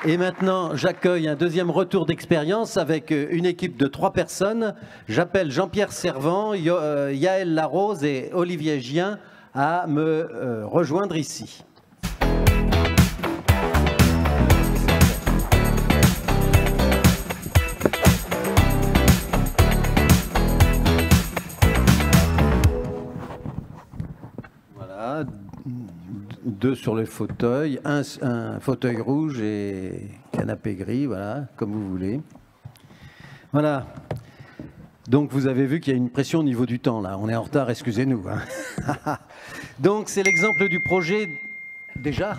Et maintenant, j'accueille un deuxième retour d'expérience avec une équipe de 3 personnes. J'appelle Jean-Pierre Servant, Yaël Larose et Olivier Gien à me rejoindre ici. Voilà, 2 sur le fauteuil, un fauteuil rouge et canapé gris, voilà, comme vous voulez. Voilà. Donc vous avez vu qu'il y a une pression au niveau du temps là, on est en retard, excusez-nous. Hein. Donc c'est l'exemple du projet déjà.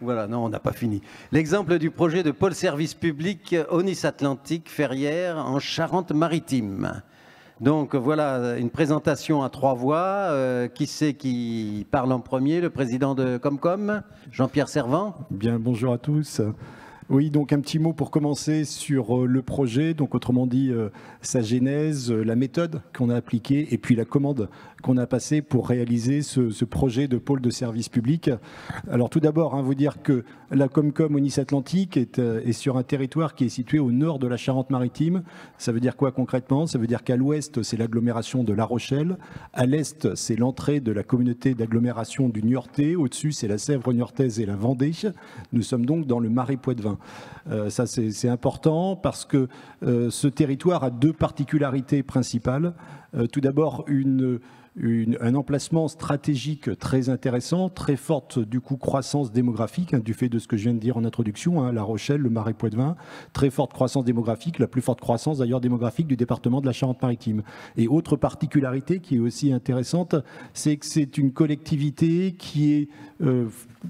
Voilà, non, on n'a pas fini. L'exemple du projet de pôle service public Aunis-Atlantique Ferrières en Charente-Maritime. Donc voilà, une présentation à 3 voix. Qui c'est qui parle en premier? Le président de Comcom, Jean-Pierre Servant. Bien, bonjour à tous. Oui, donc un petit mot pour commencer sur le projet, donc autrement dit sa genèse, la méthode qu'on a appliquée et puis la commande qu'on a passée pour réaliser ce projet de pôle de service public. Alors tout d'abord, vous dire que la Comcom Aunis-Atlantique est sur un territoire qui est situé au nord de la Charente-Maritime. Ça veut dire quoi concrètement? Ça veut dire qu'à l'ouest, c'est l'agglomération de La Rochelle. À l'est, c'est l'entrée de la communauté d'agglomération du Niortais. Au-dessus, c'est la Sèvre niortaise et la Vendée. Nous sommes donc dans le Marais Poitevin. Ça, c'est important parce que ce territoire a 2 particularités principales. Tout d'abord, un emplacement stratégique très intéressant, très forte du coup croissance démographique, du fait de ce que je viens de dire en introduction, La Rochelle, le Marais Poitevin, très forte croissance démographique, la plus forte croissance d'ailleurs démographique du département de la Charente-Maritime. Et autre particularité qui est aussi intéressante, c'est que c'est une collectivité qui est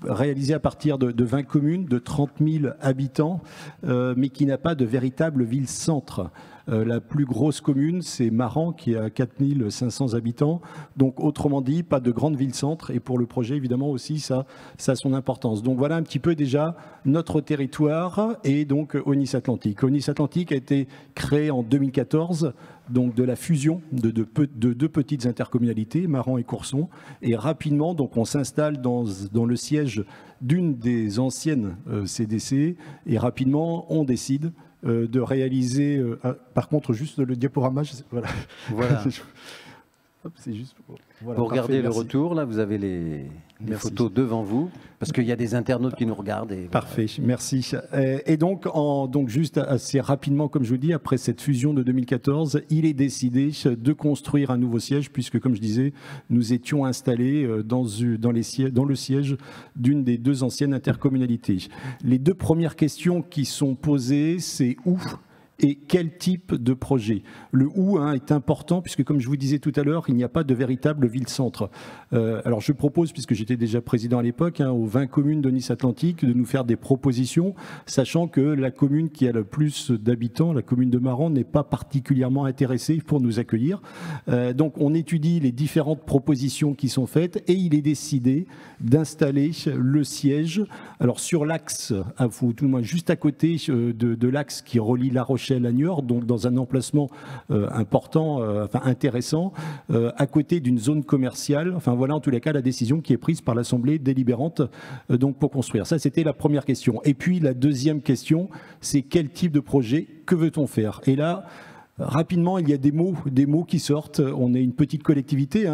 réalisée à partir de 20 communes, de 30 000 habitants, mais qui n'a pas de véritable ville-centre. La plus grosse commune, c'est Maran, qui a 4 500 habitants. Donc, autrement dit, pas de grande ville-centre. Et pour le projet, évidemment, aussi, ça a son importance. Donc, voilà un petit peu déjà notre territoire et donc Aunis-Atlantique. Aunis-Atlantique a été créé en 2014, donc de la fusion de 2 petites intercommunalités, Maran et Courson. Et rapidement, donc, on s'installe dans le siège d'une des anciennes CDC. Et rapidement, on décide de réaliser, par contre, juste le diaporama, voilà. C'est juste voilà, pour regarder le retour, là, vous avez les photos devant vous, parce qu'il y a des internautes qui nous regardent. Et parfait, voilà. Merci. Et donc, juste assez rapidement, comme je vous dis, après cette fusion de 2014, il est décidé de construire un nouveau siège, puisque, comme je disais, nous étions installés dans le siège d'une des 2 anciennes intercommunalités. Les 2 premières questions qui sont posées, c'est où et quel type de projet. Le où est important puisque, comme je vous disais tout à l'heure, il n'y a pas de véritable ville-centre. Alors je propose, puisque j'étais déjà président à l'époque, aux 20 communes d'Aunis-Atlantique, de nous faire des propositions, sachant que la commune qui a le plus d'habitants, la commune de Maran, n'est pas particulièrement intéressée pour nous accueillir. Donc on étudie les différentes propositions qui sont faites et il est décidé d'installer le siège, alors sur l'axe, tout le moins juste à côté de l'axe qui relie La Rochelle à Niort, donc dans un emplacement important, intéressant, à côté d'une zone commerciale. Enfin voilà en tous les cas la décision qui est prise par l'Assemblée délibérante donc pour construire. Ça, c'était la première question. Et puis la deuxième question, c'est quel type de projet, que veut-on faire? Et là, rapidement, il y a des mots qui sortent. On est une petite collectivité,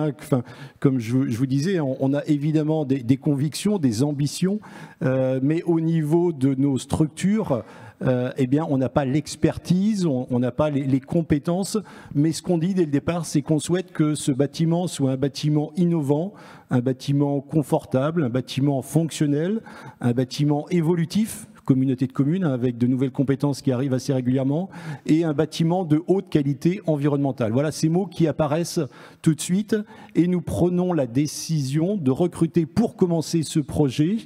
comme je vous disais, on a évidemment des convictions, des ambitions, mais au niveau de nos structures, eh bien, on n'a pas l'expertise, on n'a pas les compétences, mais ce qu'on dit dès le départ, c'est qu'on souhaite que ce bâtiment soit un bâtiment innovant, un bâtiment confortable, un bâtiment fonctionnel, un bâtiment évolutif, communauté de communes avec de nouvelles compétences qui arrivent assez régulièrement, et un bâtiment de haute qualité environnementale. Voilà ces mots qui apparaissent tout de suite, et nous prenons la décision de recruter pour commencer ce projet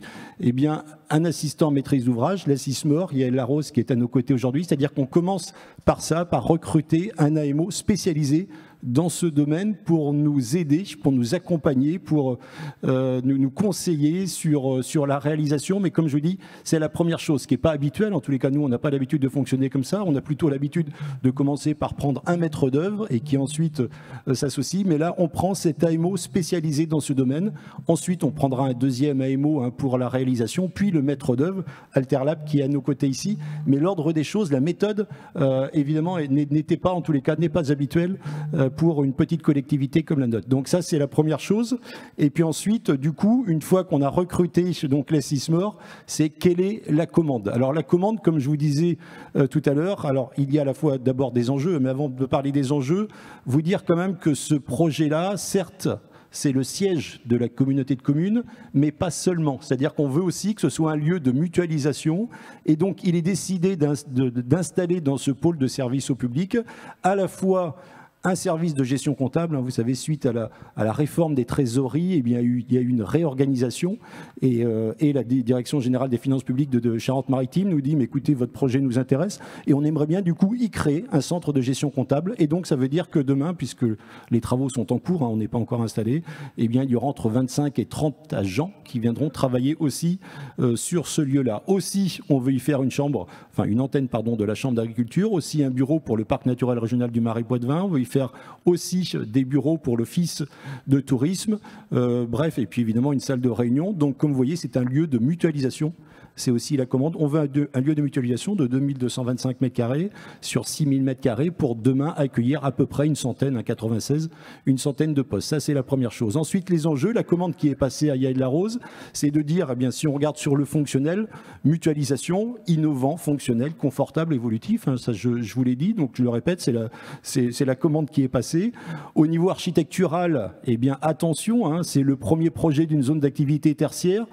un assistant maîtrise d'ouvrage, l'ASSISMOR, Yaël Larose, qui est à nos côtés aujourd'hui, c'est-à-dire qu'on commence par recruter un AMO spécialisé dans ce domaine pour nous aider, pour nous accompagner, pour nous conseiller sur la réalisation. Mais comme je vous dis, c'est la première chose qui n'est pas habituelle. En tous les cas, nous, on n'a pas l'habitude de fonctionner comme ça. On a plutôt l'habitude de commencer par prendre un maître d'œuvre et qui ensuite s'associe. Mais là, on prend cet AMO spécialisé dans ce domaine. Ensuite, on prendra un deuxième AMO pour la réalisation, puis le maître d'œuvre, Alterlab, qui est à nos côtés ici. Mais l'ordre des choses, la méthode, évidemment, n'était pas, en tous les cas, n'est pas habituelle pour une petite collectivité comme la nôtre. Donc ça, c'est la première chose. Et puis ensuite, du coup, une fois qu'on a recruté donc les Sismor, c'est quelle est la commande. Alors la commande, comme je vous disais tout à l'heure, alors il y a à la fois d'abord des enjeux, mais avant de parler des enjeux, vous dire quand même que ce projet-là, certes, c'est le siège de la communauté de communes, mais pas seulement. C'est-à-dire qu'on veut aussi que ce soit un lieu de mutualisation. Et donc, il est décidé d'installer dans ce pôle de service au public à la fois un service de gestion comptable. Vous savez, suite à la réforme des trésoreries, eh bien, il y a eu une réorganisation et la Direction générale des finances publiques de Charente-Maritime nous dit, mais écoutez, votre projet nous intéresse et on aimerait bien du coup y créer un centre de gestion comptable. Et donc, ça veut dire que demain, puisque les travaux sont en cours, on n'est pas encore installé, eh bien, il y aura entre 25 et 30 agents qui viendront travailler aussi sur ce lieu-là. Aussi, on veut y faire une antenne de la Chambre d'agriculture, aussi un bureau pour le parc naturel régional du Marais-Poitevin, on veut y faire aussi des bureaux pour l'office de tourisme, bref, et puis évidemment une salle de réunion. Donc comme vous voyez, c'est un lieu de mutualisation. C'est aussi la commande. On veut un lieu de mutualisation de 2225 m² sur 6000 m² pour demain accueillir à peu près une centaine de postes. Ça, c'est la première chose. Ensuite, les enjeux, la commande qui est passée à Yaël-Larose, c'est de dire, eh bien, si on regarde sur le fonctionnel, mutualisation, innovant, fonctionnel, confortable, évolutif. Ça, je vous l'ai dit, donc je le répète, c'est la commande qui est passée. Au niveau architectural, eh bien, attention, c'est le premier projet d'une zone d'activité tertiaire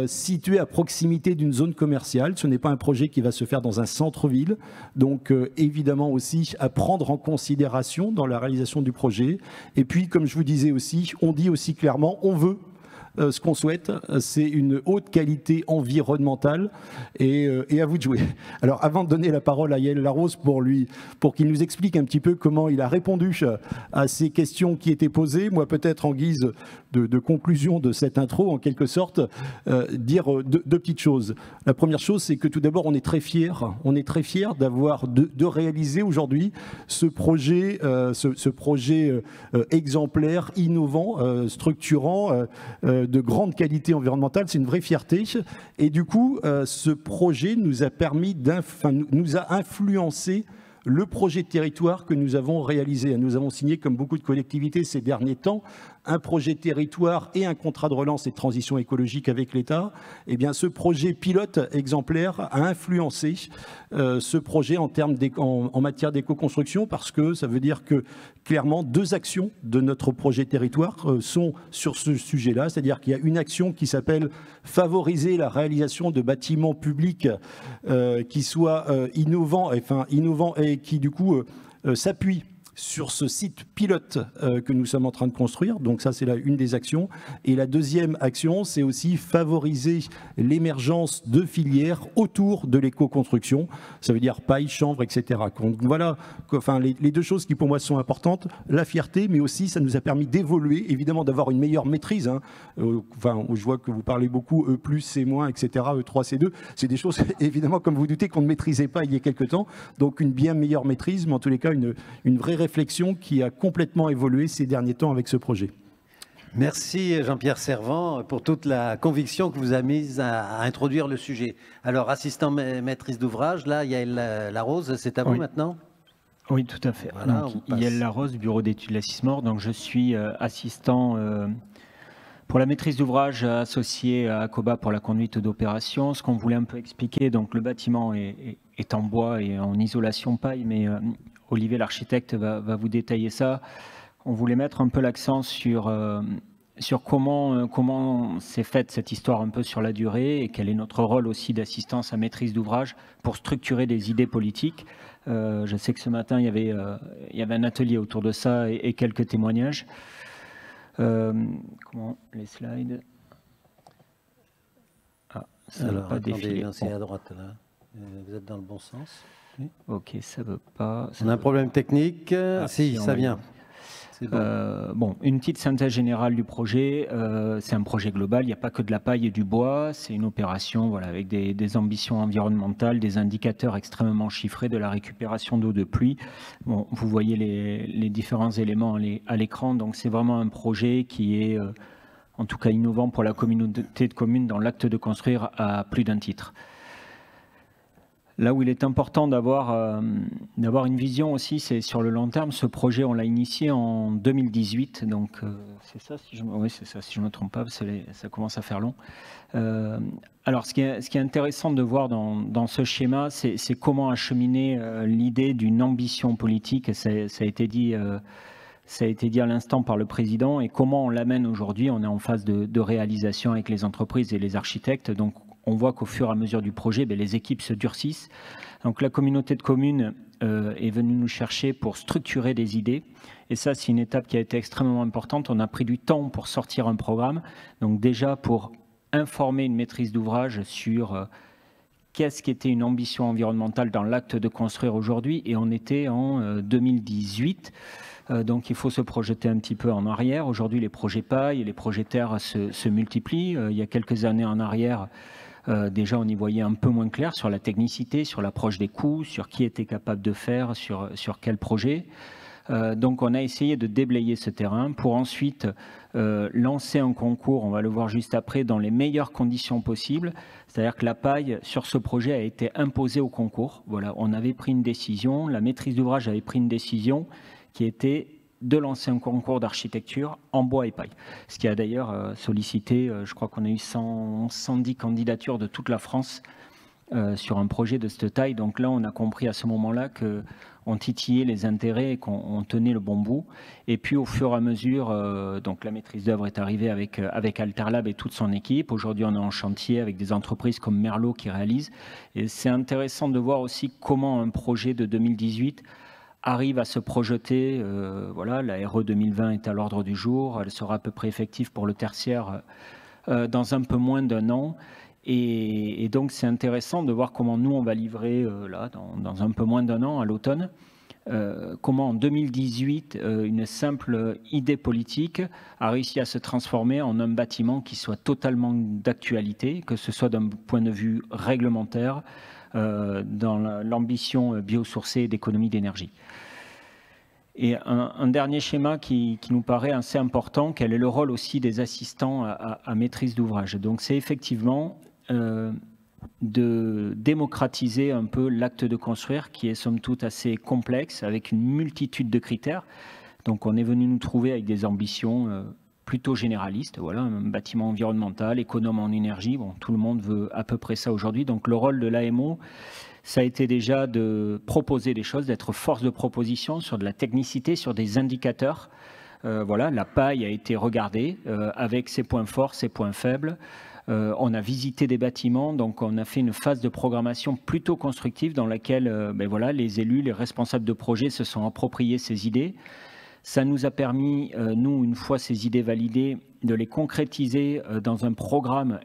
située à proximité d'une zone commerciale. Ce n'est pas un projet qui va se faire dans un centre-ville. Donc, évidemment aussi à prendre en considération dans la réalisation du projet. Et puis, comme je vous disais aussi, on dit aussi clairement, on veut ce qu'on souhaite, c'est une haute qualité environnementale et à vous de jouer. Alors, avant de donner la parole à Yaël-Larose pour qu'il nous explique un petit peu comment il a répondu à ces questions qui étaient posées, moi peut-être en guise de conclusion de cette intro, en quelque sorte, dire deux petites choses. La première chose, c'est que tout d'abord, on est très fiers d'avoir de réaliser aujourd'hui ce projet exemplaire, innovant, structurant, de grande qualité environnementale. C'est une vraie fierté. Et du coup, ce projet nous a influencé le projet de territoire que nous avons réalisé. Nous avons signé, comme beaucoup de collectivités ces derniers temps, un projet de territoire et un contrat de relance et de transition écologique avec l'État. Eh bien, ce projet pilote exemplaire a influencé ce projet en matière d'éco-construction, parce que ça veut dire que, clairement, 2 actions de notre projet de territoire sont sur ce sujet-là. C'est-à-dire qu'il y a une action qui s'appelle favoriser la réalisation de bâtiments publics qui soient innovants et qui, du coup, s'appuient sur ce site pilote que nous sommes en train de construire. Donc ça, c'est une des actions. Et la deuxième action, c'est aussi favoriser l'émergence de filières autour de l'éco-construction. Ça veut dire paille, chanvre, etc. Donc voilà, les 2 choses qui pour moi sont importantes, la fierté, mais aussi ça nous a permis d'évoluer, évidemment d'avoir une meilleure maîtrise. Je vois que vous parlez beaucoup E+, C-, etc., E3, C2. C'est des choses, évidemment, comme vous doutez, qu'on ne maîtrisait pas il y a quelques temps. Donc une bien meilleure maîtrise, mais en tous les cas, une vraie réflexion qui a complètement évolué ces derniers temps avec ce projet. Merci Jean-Pierre Servant pour toute la conviction que vous avez mise à introduire le sujet. Alors, assistant maîtrise d'ouvrage, là, Yaël-Larose, c'est à vous maintenant ? Oui, tout à fait. Voilà, Yaël-Larose, bureau d'études la Sismor. Donc, je suis assistant pour la maîtrise d'ouvrage associé à ACOBA pour la conduite d'opération. Ce qu'on voulait un peu expliquer, donc le bâtiment est en bois et en isolation paille, mais Olivier l'architecte va vous détailler ça. On voulait mettre un peu l'accent sur comment s'est faite cette histoire un peu sur la durée et quel est notre rôle aussi d'assistance à maîtrise d'ouvrage pour structurer des idées politiques. Je sais que ce matin, il y avait un atelier autour de ça et quelques témoignages. Comment les slides? Ça alors, va pas défiler. C'est à droite, là. Vous êtes dans le bon sens. Oui. Ok, ça ne veut pas. On a un problème technique. Si, ça vient. Bon, une petite synthèse générale du projet. C'est un projet global, il n'y a pas que de la paille et du bois. C'est une opération voilà, avec des ambitions environnementales, des indicateurs extrêmement chiffrés de la récupération d'eau de pluie. Bon, vous voyez les différents éléments à l'écran. Donc c'est vraiment un projet qui est en tout cas innovant pour la communauté de communes dans l'acte de construire à plus d'un titre. Là où il est important d'avoir une vision aussi, c'est sur le long terme. Ce projet, on l'a initié en 2018, donc c'est ça, si je ne me trompe pas, ça commence à faire long. Alors, ce qui est intéressant de voir dans ce schéma, c'est comment acheminer l'idée d'une ambition politique. Ça a été dit à l'instant par le président, et comment on l'amène aujourd'hui. On est en phase de réalisation avec les entreprises et les architectes, donc on voit qu'au fur et à mesure du projet, les équipes se durcissent. Donc la communauté de communes est venue nous chercher pour structurer des idées. Et ça, c'est une étape qui a été extrêmement importante. On a pris du temps pour sortir un programme. Donc déjà, pour informer une maîtrise d'ouvrage sur qu'est-ce qu'était une ambition environnementale dans l'acte de construire aujourd'hui. Et on était en 2018. Donc il faut se projeter un petit peu en arrière. Aujourd'hui, les projets paille et les projets terre se multiplient. Il y a quelques années en arrière, déjà, on y voyait un peu moins clair sur la technicité, sur l'approche des coûts, sur qui était capable de faire, sur quel projet. Donc, on a essayé de déblayer ce terrain pour ensuite lancer un concours, on va le voir juste après, dans les meilleures conditions possibles. C'est-à-dire que la paille, sur ce projet, a été imposée au concours. Voilà, on avait pris une décision, la maîtrise d'ouvrage avait pris une décision qui était de lancer un concours d'architecture en bois et paille. Ce qui a d'ailleurs sollicité, je crois qu'on a eu 110 candidatures de toute la France sur un projet de cette taille. Donc là, on a compris à ce moment-là qu'on titillait les intérêts et qu'on tenait le bon bout. Et puis, au fur et à mesure, donc la maîtrise d'œuvre est arrivée avec Alterlab et toute son équipe. Aujourd'hui, on est en chantier avec des entreprises comme Merlot qui réalisent. Et c'est intéressant de voir aussi comment un projet de 2018 arrive à se projeter. Voilà, la RE 2020 est à l'ordre du jour. Elle sera à peu près effective pour le tertiaire dans un peu moins d'un an. Et donc, c'est intéressant de voir comment nous, on va livrer là, dans un peu moins d'un an, à l'automne, comment en 2018, une simple idée politique a réussi à se transformer en un bâtiment qui soit totalement d'actualité, que ce soit d'un point de vue réglementaire, dans l'ambition biosourcée d'économie d'énergie. Et un dernier schéma qui nous paraît assez important, quel est le rôle aussi des assistants à maîtrise d'ouvrage. Donc c'est effectivement de démocratiser un peu l'acte de construire, qui est somme toute assez complexe, avec une multitude de critères. Donc on est venu nous trouver avec des ambitions plutôt généraliste, voilà, un bâtiment environnemental, économe en énergie, bon, tout le monde veut à peu près ça aujourd'hui. Donc le rôle de l'AMO, ça a été déjà de proposer des choses, d'être force de proposition sur de la technicité, sur des indicateurs. Voilà, la paille a été regardée avec ses points forts, ses points faibles. On a visité des bâtiments, donc on a fait une phase de programmation plutôt constructive dans laquelle voilà, les élus, les responsables de projet se sont appropriés ces idées. Ça nous a permis, nous, une fois ces idées validées, de les concrétiser dans un programme,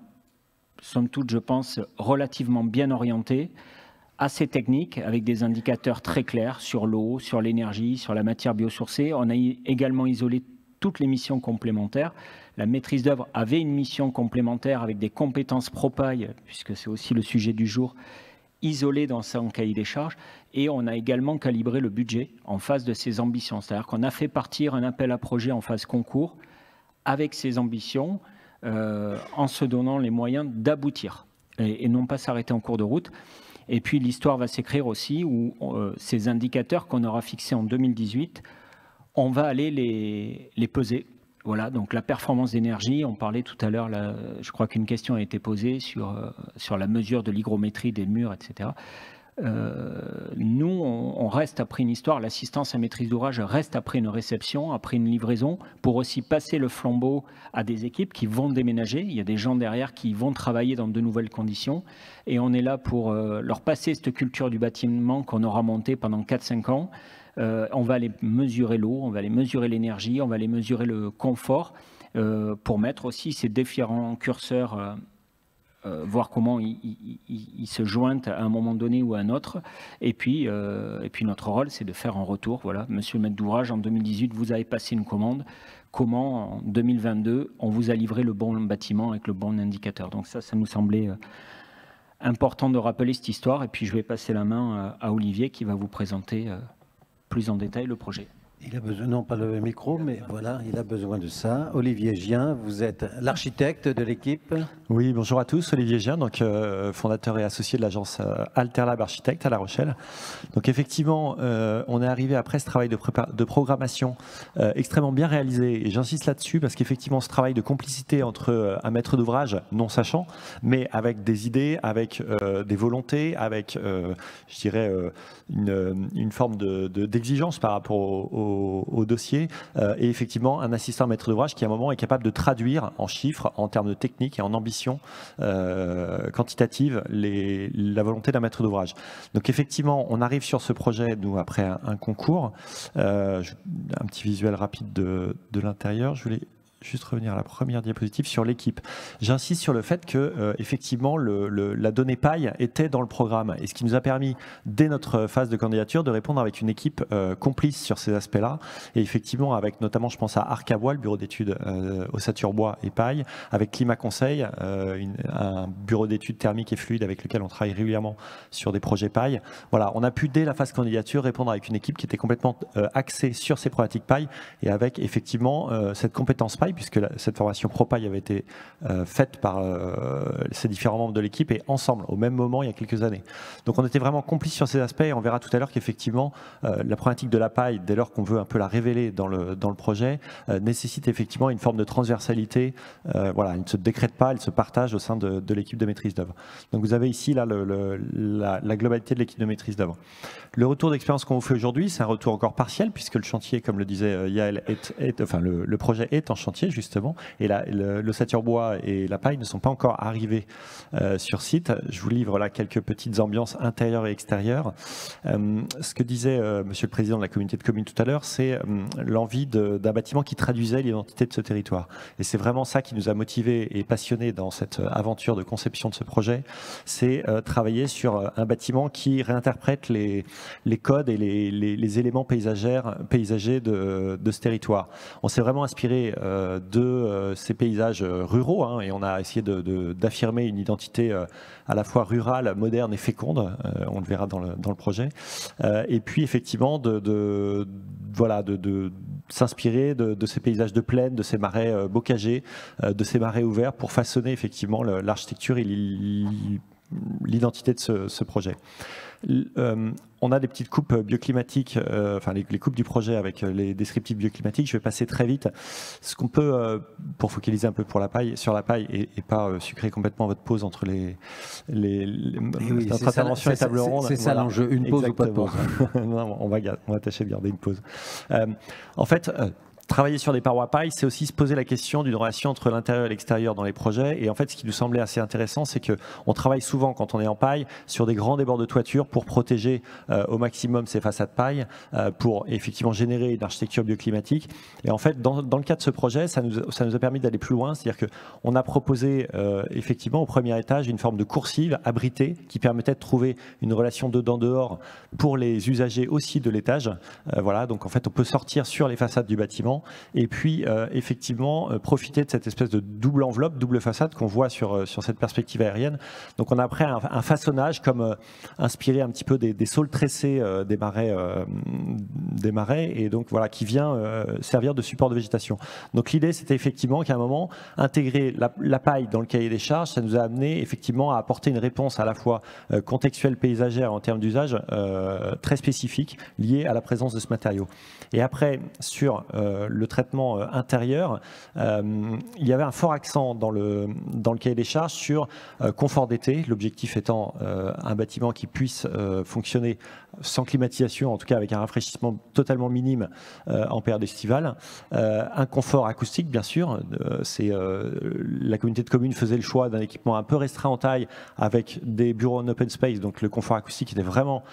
somme toute, je pense, relativement bien orienté, assez technique, avec des indicateurs très clairs sur l'eau, sur l'énergie, sur la matière biosourcée. On a également isolé toutes les missions complémentaires. La maîtrise d'œuvre avait une mission complémentaire avec des compétences pro-paille, puisque c'est aussi le sujet du jour, isolé dans son cahier des charges, et on a également calibré le budget en phase de ses ambitions. C'est-à-dire qu'on a fait partir un appel à projet en phase concours avec ses ambitions, en se donnant les moyens d'aboutir et non pas s'arrêter en cours de route. Et puis l'histoire va s'écrire aussi où ces indicateurs qu'on aura fixés en 2018, on va aller les peser. Voilà, donc la performance d'énergie, on parlait tout à l'heure, je crois qu'une question a été posée sur la mesure de l'hygrométrie des murs, etc. Nous, on reste après une histoire, l'assistance à maîtrise d'ouvrage reste après une réception, après une livraison, pour aussi passer le flambeau à des équipes qui vont déménager. Il y a des gens derrière qui vont travailler dans de nouvelles conditions, et on est là pour leur passer cette culture du bâtiment qu'on aura montée pendant 4-5 ans. On va aller mesurer l'eau, on va aller mesurer l'énergie, on va aller mesurer le confort pour mettre aussi ces différents curseurs voir comment ils se joignent à un moment donné ou à un autre. Et puis notre rôle, c'est de faire un retour. Voilà, monsieur le maître d'ouvrage, en 2018, vous avez passé une commande. Comment, en 2022, on vous a livré le bon bâtiment avec le bon indicateur. Donc ça nous semblait important de rappeler cette histoire. Et puis je vais passer la main à Olivier qui va vous présenter plus en détail le projet. Il a besoin, non pas le micro, mais voilà, il a besoin de ça. Olivier Gien, vous êtes l'architecte de l'équipe. Oui, bonjour à tous, Olivier Gien, donc fondateur et associé de l'agence Alterlab Architecte à La Rochelle. Donc effectivement, on est arrivé après ce travail de programmation extrêmement bien réalisé, et j'insiste là-dessus parce qu'effectivement ce travail de complicité entre un maître d'ouvrage non sachant, mais avec des idées, avec des volontés, avec, je dirais, une forme d'exigence par rapport au dossier, et effectivement un assistant maître d'ouvrage qui à un moment est capable de traduire en chiffres, en termes de technique et en ambition quantitative la volonté d'un maître d'ouvrage. Donc effectivement on arrive sur ce projet nous après un concours, un petit visuel rapide de l'intérieur. Je voulais juste revenir à la première diapositive sur l'équipe. J'insiste sur le fait que effectivement la donnée paille était dans le programme, et ce qui nous a permis dès notre phase de candidature de répondre avec une équipe complice sur ces aspects-là, et effectivement avec notamment, je pense à Arcavois, le bureau d'études ossature bois et paille, avec Climat Conseil, un bureau d'études thermiques et fluides avec lequel on travaille régulièrement sur des projets paille. Voilà, on a pu dès la phase candidature répondre avec une équipe qui était complètement axée sur ces problématiques paille, et avec effectivement cette compétence paille, puisque cette formation ProPaille avait été faite par ces différents membres de l'équipe et ensemble, au même moment, il y a quelques années. Donc on était vraiment complices sur ces aspects, et on verra tout à l'heure qu'effectivement, la problématique de la paille, dès lors qu'on veut un peu la révéler dans le projet, nécessite effectivement une forme de transversalité. Voilà, elle ne se décrète pas, elle se partage au sein de l'équipe de maîtrise d'œuvre. Donc vous avez ici là, la globalité de l'équipe de maîtrise d'œuvre. Le retour d'expérience qu'on vous fait aujourd'hui, c'est un retour encore partiel, puisque le chantier, comme le disait Yael, le projet est en chantier justement, et l'ossature bois et la paille ne sont pas encore arrivés sur site. Je vous livre là quelques petites ambiances intérieures et extérieures. Ce que disait monsieur le président de la communauté de communes tout à l'heure, c'est l'envie d'un bâtiment qui traduisait l'identité de ce territoire, et c'est vraiment ça qui nous a motivés et passionnés dans cette aventure de conception de ce projet. C'est travailler sur un bâtiment qui réinterprète les codes et les éléments paysagers de ce territoire. On s'est vraiment inspiré de ces paysages ruraux, hein, et on a essayé d'affirmer une identité à la fois rurale, moderne et féconde, on le verra dans le projet, et puis effectivement de s'inspirer de ces paysages de plaine, de ces marais bocagés, de ces marais ouverts, pour façonner effectivement l'architecture et l'identité de ce projet. On a des petites coupes bioclimatiques, enfin les coupes du projet avec les descriptifs bioclimatiques. Je vais passer très vite. Ce qu'on peut, pour focaliser un peu sur la paille et pas sucrer complètement votre pause entre notre intervention et table ronde. C'est ça l'enjeu, une pause ou pas de pause. Non, on va tâcher de garder une pause. En fait, travailler sur des parois paille, c'est aussi se poser la question d'une relation entre l'intérieur et l'extérieur dans les projets. Et en fait, ce qui nous semblait assez intéressant, c'est qu'on travaille souvent, quand on est en paille, sur des grands débords de toiture pour protéger au maximum ces façades paille, pour effectivement générer une architecture bioclimatique. Et en fait, dans le cas de ce projet, ça nous a permis d'aller plus loin. C'est-à-dire qu'on a proposé effectivement au premier étage une forme de coursive abritée qui permettait de trouver une relation dedans-dehors pour les usagers aussi de l'étage. Voilà, donc en fait, on peut sortir sur les façades du bâtiment, et puis effectivement profiter de cette espèce de double enveloppe, double façade qu'on voit sur cette perspective aérienne. Donc on a après un façonnage comme inspiré un petit peu des saules tressés des marais, et donc voilà, qui vient servir de support de végétation. Donc l'idée, c'était effectivement qu'à un moment, intégrer la paille dans le cahier des charges, ça nous a amené effectivement à apporter une réponse à la fois contextuelle, paysagère en termes d'usage, très spécifique, liée à la présence de ce matériau. Et après, sur le traitement intérieur, il y avait un fort accent dans le cahier des charges sur confort d'été, l'objectif étant un bâtiment qui puisse fonctionner sans climatisation, en tout cas avec un rafraîchissement totalement minime en période estivale, un confort acoustique bien sûr. La communauté de communes faisait le choix d'un équipement un peu restreint en taille avec des bureaux en open space, donc le confort acoustique était vraiment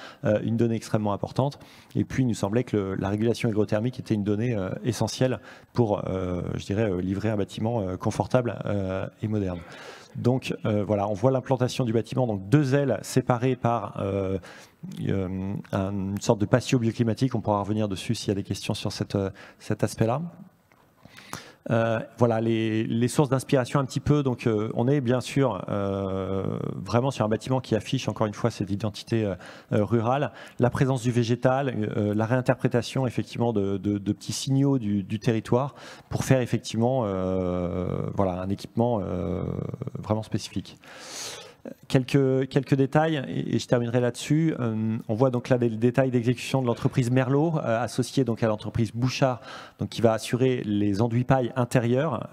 une donnée extrêmement importante. Et puis il nous semblait que la régulation hygrothermique était une donnée essentielle pour, je dirais, livrer un bâtiment confortable et moderne. Donc voilà, on voit l'implantation du bâtiment, donc 2 ailes séparées par une sorte de patio bioclimatique. On pourra revenir dessus s'il y a des questions sur cet aspect-là. Voilà les sources d'inspiration un petit peu. Donc on est bien sûr vraiment sur un bâtiment qui affiche encore une fois cette identité rurale, la présence du végétal, la réinterprétation effectivement de petits signaux du territoire pour faire effectivement voilà, un équipement vraiment spécifique. Quelques détails, et je terminerai là-dessus. On voit donc là des détails d'exécution de l'entreprise Merlot, associée donc à l'entreprise Bouchard, donc qui va assurer les enduits paille intérieurs.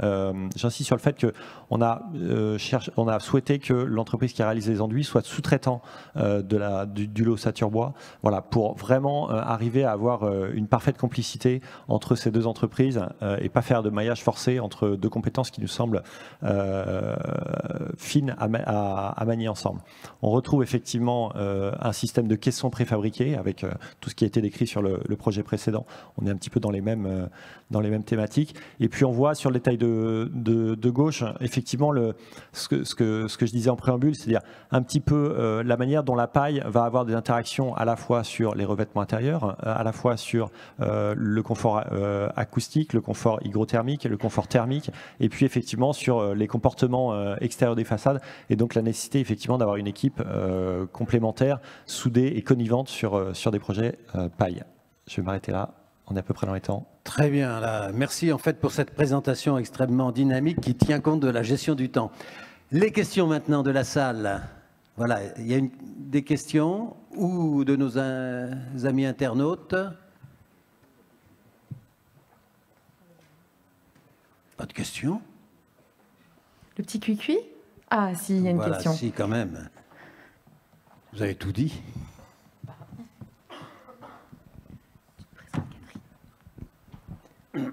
J'insiste sur le fait qu'on a souhaité que l'entreprise qui réalise les enduits soit sous-traitant du lot Saturbois, voilà, pour vraiment arriver à avoir une parfaite complicité entre ces deux entreprises et pas faire de maillage forcé entre deux compétences qui nous semblent fines à manier ensemble. On retrouve effectivement un système de caissons préfabriqués avec tout ce qui a été décrit sur le projet précédent. On est un petit peu dans les mêmes thématiques. Et puis on voit sur le détail de gauche, effectivement, ce que je disais en préambule, c'est-à-dire un petit peu la manière dont la paille va avoir des interactions à la fois sur les revêtements intérieurs, à la fois sur le confort acoustique, le confort hygrothermique, le confort thermique, et puis effectivement sur les comportements extérieurs des façades, et donc la nécessité effectivement d'avoir une équipe complémentaire, soudée et connivente sur des projets paille. Je vais m'arrêter là, on est à peu près dans les temps. Très bien, là. Merci en fait pour cette présentation extrêmement dynamique qui tient compte de la gestion du temps. Les questions maintenant de la salle. Voilà, il y a des questions ou de nos amis internautes. Pas de questions? Le petit cuicui? Ah, si, il y a une question. Si, quand même. Vous avez tout dit.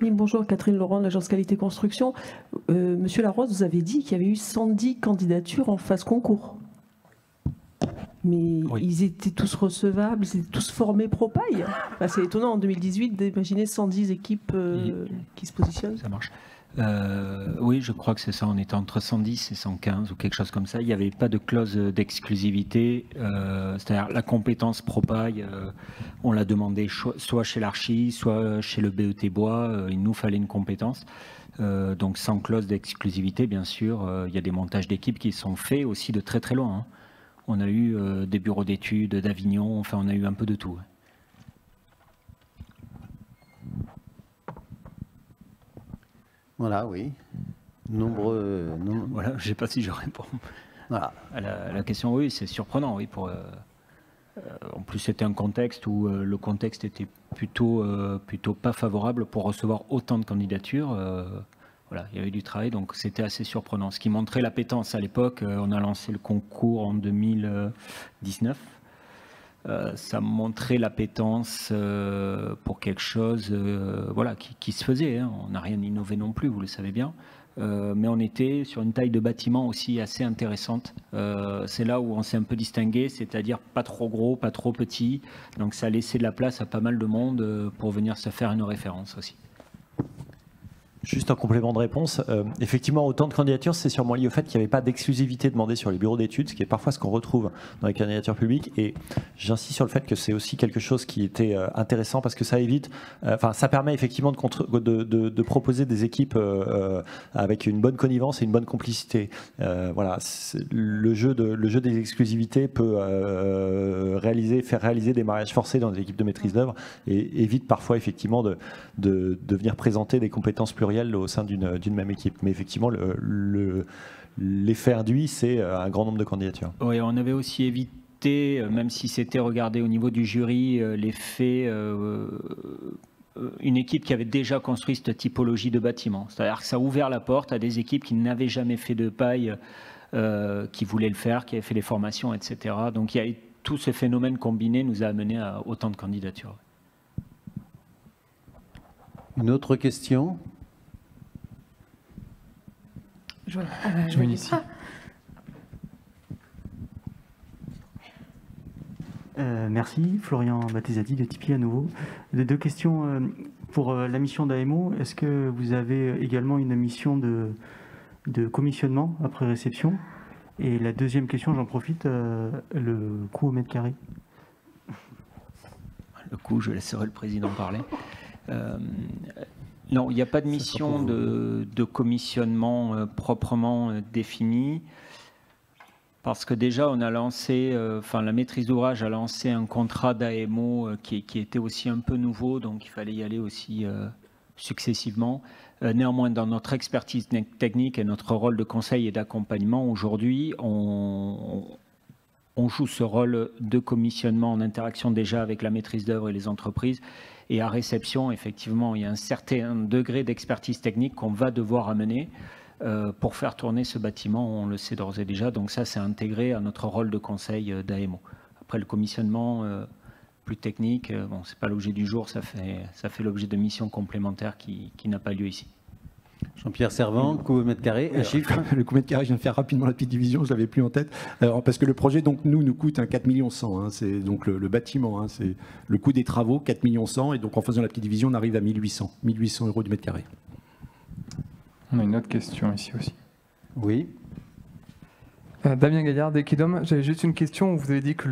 Oui, bonjour, Catherine Laurent de l'agence Qualité Construction. Monsieur Larose, vous avez dit qu'il y avait eu 110 candidatures en phase concours. Mais oui, ils étaient tous recevables, ils étaient tous formés pro-paille. Enfin, c'est étonnant en 2018 d'imaginer 110 équipes qui se positionnent. Ça marche. Oui, je crois que c'est ça. On était entre 110 et 115 ou quelque chose comme ça. Il n'y avait pas de clause d'exclusivité. C'est-à-dire la compétence pro-paille, on l'a demandé soit chez l'Archi, soit chez le BET Bois. Il nous fallait une compétence. Donc sans clause d'exclusivité, bien sûr. Il y a des montages d'équipes qui sont faits aussi de très très loin. Hein. On a eu des bureaux d'études d'Avignon. Enfin, on a eu un peu de tout. Voilà, oui. Nombreux. Voilà, je ne sais pas si je réponds. Voilà. À la question, oui, c'est surprenant. Oui, en plus, c'était un contexte où le contexte était plutôt pas favorable pour recevoir autant de candidatures. Voilà, il y avait du travail, donc c'était assez surprenant. Ce qui montrait l'appétence à l'époque. On a lancé le concours en 2019. Ça montrait l'appétence pour quelque chose voilà, qui se faisait. Hein. On n'a rien innové non plus, vous le savez bien. Mais on était sur une taille de bâtiment aussi assez intéressante. C'est là où on s'est un peu distingué, c'est-à-dire pas trop gros, pas trop petit. Donc ça a laissé de la place à pas mal de monde pour venir se faire une référence aussi. Juste en complément de réponse, effectivement, autant de candidatures, c'est sûrement lié au fait qu'il n'y avait pas d'exclusivité demandée sur les bureaux d'études, ce qui est parfois ce qu'on retrouve dans les candidatures publiques. Et j'insiste sur le fait que c'est aussi quelque chose qui était intéressant parce que ça évite, ça permet effectivement de proposer des équipes avec une bonne connivence et une bonne complicité. Voilà, le jeu des exclusivités peut faire réaliser des mariages forcés dans des équipes de maîtrise d'œuvre et évite parfois effectivement de venir présenter des compétences plurielles au sein d'une même équipe. Mais effectivement, l'effet induit, c'est un grand nombre de candidatures. Oui, on avait aussi évité, même si c'était regardé au niveau du jury, l'effet une équipe qui avait déjà construit cette typologie de bâtiment. C'est-à-dire que ça a ouvert la porte à des équipes qui n'avaient jamais fait de paille, qui voulaient le faire, qui avaient fait des formations, etc. Donc tout ce phénomène combiné nous a amené à autant de candidatures. Une autre question ? Je viens ici. Merci, Florian Battezadi de Tipeee à nouveau. Deux questions pour la mission d'AMO. Est-ce que vous avez également une mission de commissionnement après réception. Et la deuxième question, j'en profite, le coût au mètre carré. Le coût, je laisserai le président parler. Non, il n'y a pas de mission de commissionnement proprement définie. Parce que déjà, on a lancé, la maîtrise d'ouvrage a lancé un contrat d'AMO qui était aussi un peu nouveau, donc il fallait y aller aussi successivement. Néanmoins, dans notre expertise technique et notre rôle de conseil et d'accompagnement, aujourd'hui, on joue ce rôle de commissionnement en interaction déjà avec la maîtrise d'œuvre et les entreprises. Et à réception, effectivement, il y a un certain degré d'expertise technique qu'on va devoir amener pour faire tourner ce bâtiment, on le sait d'ores et déjà. Donc ça, c'est intégré à notre rôle de conseil d'AMO. Après, le commissionnement plus technique, bon, ce n'est pas l'objet du jour, ça fait l'objet de missions complémentaires qui n'a pas lieu ici. Jean-Pierre Servant, coût au mètre carré, un chiffre. Le coût au mètre carré, je viens de faire rapidement la petite division, je ne l'avais plus en tête. Parce que le projet, donc, nous coûte 4 100 000. C'est donc le bâtiment, c'est le coût des travaux, 4 100 000. Et donc, en faisant la petite division, on arrive à 1800 € du mètre carré. On a une autre question ici aussi. Oui. Damien Gaillard d'Equidom, j'avais juste une question. Vous avez dit que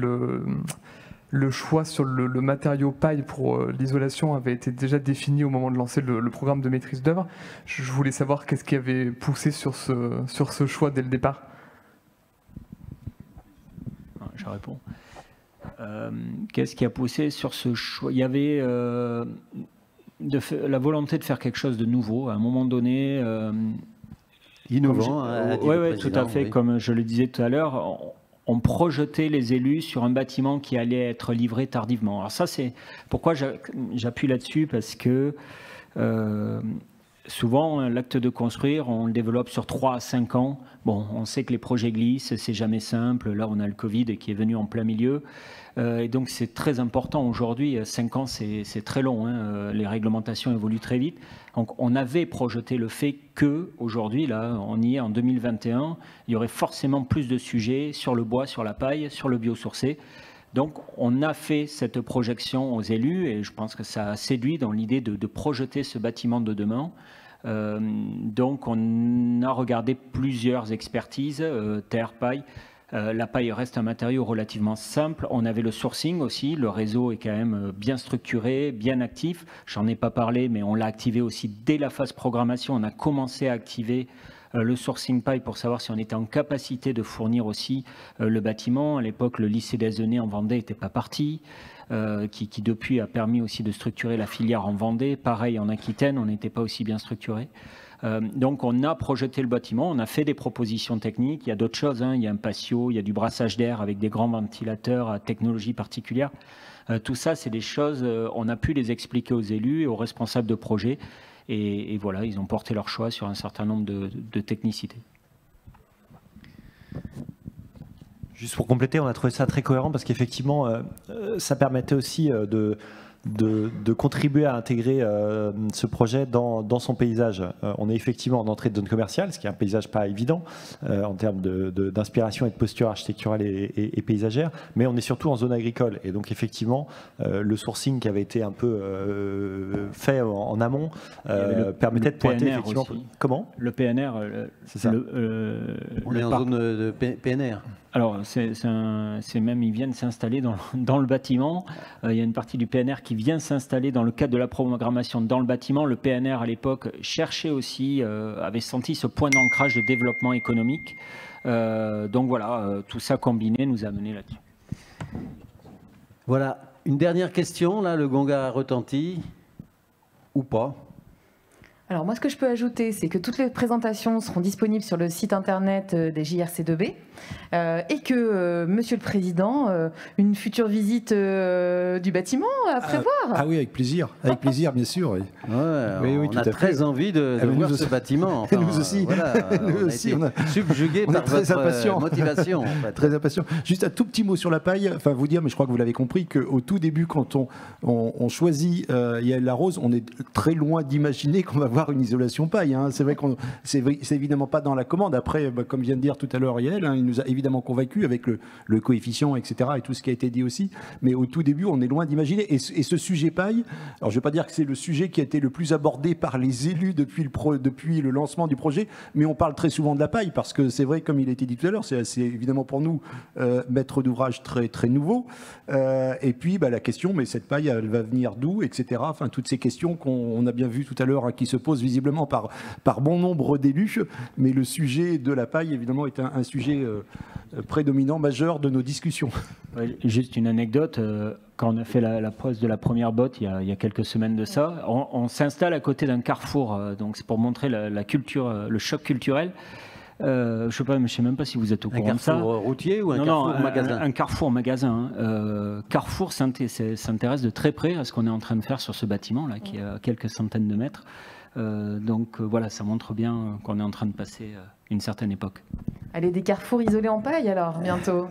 le choix sur le matériau paille pour l'isolation avait été déjà défini au moment de lancer le programme de maîtrise d'œuvre. Je voulais savoir qu'est-ce qui avait poussé sur ce choix dès le départ. Je réponds. Qu'est-ce qui a poussé sur ce choix? Il y avait la volonté de faire quelque chose de nouveau. À un moment donné... innovant. Oui, tout à fait. Oui. Comme je le disais tout à l'heure, on projetait les élus sur un bâtiment qui allait être livré tardivement. Alors ça, c'est pourquoi j'appuie là-dessus, parce que souvent, l'acte de construire, on le développe sur 3 à 5 ans. Bon, on sait que les projets glissent, c'est jamais simple. Là, on a le Covid qui est venu en plein milieu. Et donc, c'est très important aujourd'hui. 5 ans, c'est très long. Hein. Les réglementations évoluent très vite. Donc, on avait projeté le fait qu'aujourd'hui, là, on y est en 2021, il y aurait forcément plus de sujets sur le bois, sur la paille, sur le biosourcé. Donc, on a fait cette projection aux élus et je pense que ça a séduit dans l'idée de projeter ce bâtiment de demain. Donc, on a regardé plusieurs expertises, terre, paille. La paille reste un matériau relativement simple. On avait le sourcing aussi. Le réseau est quand même bien structuré, bien actif. J'en ai pas parlé, mais on l'a activé aussi dès la phase programmation. On a commencé à activer le sourcing paille pour savoir si on était en capacité de fournir aussi le bâtiment. À l'époque, le lycée d'Azenay en Vendée n'était pas parti, qui depuis a permis aussi de structurer la filière en Vendée. Pareil en Aquitaine, on n'était pas aussi bien structuré. Donc on a projeté le bâtiment, on a fait des propositions techniques, il y a d'autres choses, hein. Il y a un patio, il y a du brassage d'air avec des grands ventilateurs à technologie particulière. Tout ça, c'est des choses, on a pu les expliquer aux élus et aux responsables de projet et voilà, ils ont porté leur choix sur un certain nombre de technicités. Juste pour compléter, on a trouvé ça très cohérent parce qu'effectivement, ça permettait aussi de contribuer à intégrer ce projet dans son paysage. On est effectivement en entrée de zone commerciale, ce qui est un paysage pas évident en termes d'inspiration et de posture architecturale et paysagère, mais on est surtout en zone agricole. Et donc effectivement, le sourcing qui avait été un peu fait en amont permettait de pointer effectivement... Aussi. Comment ? Le PNR, c'est ça. On est en zone de PNR. Alors, c'est même, ils viennent s'installer dans le bâtiment. Il y a une partie du PNR qui vient s'installer dans le cadre de la programmation dans le bâtiment. Le PNR, à l'époque, cherchait aussi, avait senti ce point d'ancrage de développement économique. Donc voilà, tout ça combiné nous a mené là-dessus. Voilà, une dernière question, là, le gong a retenti, ou pas ? Alors moi, ce que je peux ajouter, c'est que toutes les présentations seront disponibles sur le site internet des JRC2B et que, Monsieur le Président, une future visite du bâtiment à prévoir. Ah oui, avec plaisir, bien sûr. Oui. Ouais, on a très envie de voir ce bâtiment. Enfin, nous aussi, voilà, nous aussi, on a subjugué par votre motivation. En fait. Très impatient. Juste un tout petit mot sur la paille, enfin vous dire, mais je crois que vous l'avez compris, qu'au tout début, quand on choisit Yael Larose, on est très loin d'imaginer qu'on va voir avoir une isolation paille. Hein. C'est vrai qu'on, c'est évidemment pas dans la commande. Après, comme vient de dire tout à l'heure Yael, hein, il nous a évidemment convaincus avec le coefficient, etc. et tout ce qui a été dit aussi. Mais au tout début, on est loin d'imaginer. Et ce sujet paille, alors je vais pas dire que c'est le sujet qui a été le plus abordé par les élus depuis le lancement du projet, mais on parle très souvent de la paille parce que c'est vrai, comme il a été dit tout à l'heure, c'est évidemment pour nous maître d'ouvrage très très nouveau. Et puis la question, mais cette paille, elle va venir d'où, etc. Enfin, toutes ces questions qu'on a bien vu tout à l'heure, hein, qui se posent visiblement par bon nombre d'élus. Mais le sujet de la paille, évidemment, est un sujet prédominant, majeur de nos discussions. Ouais, juste une anecdote. Quand on a fait la pose de la première botte il y a quelques semaines de ça, on s'installe à côté d'un carrefour. Donc c'est pour montrer la culture, le choc culturel. Je ne sais même pas si vous êtes au courant de ça. Un carrefour routier ou un carrefour magasin? Un carrefour magasin. Carrefour s'intéresse de très près à ce qu'on est en train de faire sur ce bâtiment là, qui est à quelques centaines de mètres. Donc voilà, ça montre bien qu'on est en train de passer une certaine époque. Allez, des carrefours isolés en paille alors, bientôt.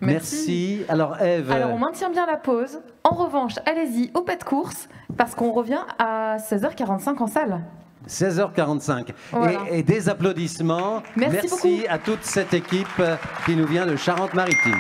Merci. Alors Ève. Alors on maintient bien la pause. En revanche, allez-y au pas de course, parce qu'on revient à 16h45 en salle. 16h45. Voilà. Et des applaudissements. Merci beaucoup à toute cette équipe qui nous vient de Charente-Maritime.